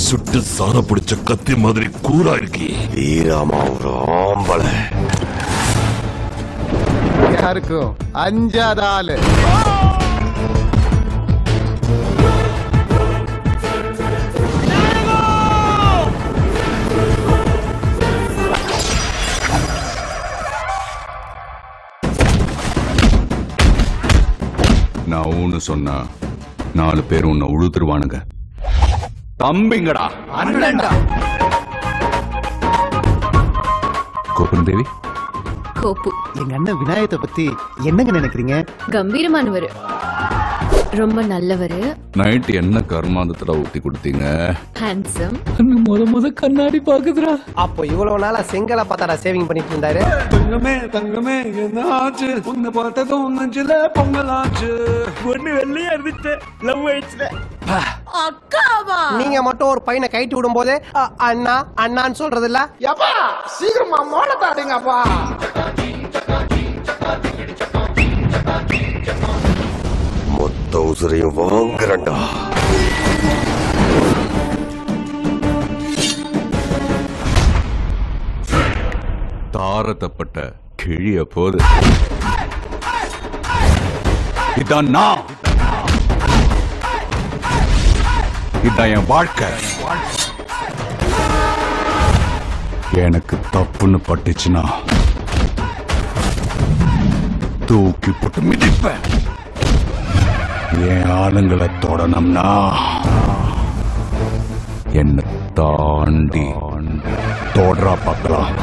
சுட்டு சார பிடிச்ச கத்தி மாதிரி கூரா இருக்கி. ஈராமா ஒரு ஆம்பளை. யாருக்கும் அஞ்சாத ஆளு. நான் ஊன்னு சொன்னா 4 பேர் உன்னை உழுத்துருவானுங்க. தம்பிங்கடா, அண்ணன்டா. கோபுரம் தேவி. கோப்பு. எங்க அண்ணன் விநாயகத்தை பத்தி என்னங்க நினைக்கிறீங்க? கம்பீரமானவர், ரொம்ப நல்லவர். நைட் என்ன கர்மாந்தத்துல ஊத்தி கொடுத்தீங்க? ஹேண்ட்ஸம். முத கண்ணாடி பாக்குதுடா. அப்போ இவ்வளவு நாளா செங்கலை பார்த்தாடா சேவிங் பண்ணிட்டு இருந்தாரு. தங்கமே தங்கமே என்ன ஆச்சு, உன்னை பார்த்ததும் நெஞ்சில பொங்கலாச்சு. ஒண்ணு வெள்ளையா இருந்துச்சு, லவ் ஆயிடுச்சு. அக்காவா? நீங்க மட்டும் ஒரு பையனை கைட்டு விடும் போது அண்ணா அண்ணான்னு சொல்றது இல்ல. எப்பா சீக்கிரமா மோளத்தை அடிங்கப்பா. மொத்த உசுரையும் வாங்குறண்டா. தாரத்தப்பட்ட கிழிய போது இதான் நான், இதான் என் வாழ்க்கை. எனக்கு தப்புன்னு பட்டுச்சுன்னா தூக்கி போட்டு மிதிப்பேன். என் ஆளுங்களை தொடணும்னா என்ன தாண்டி தோடுறா பார்க்கலாம்.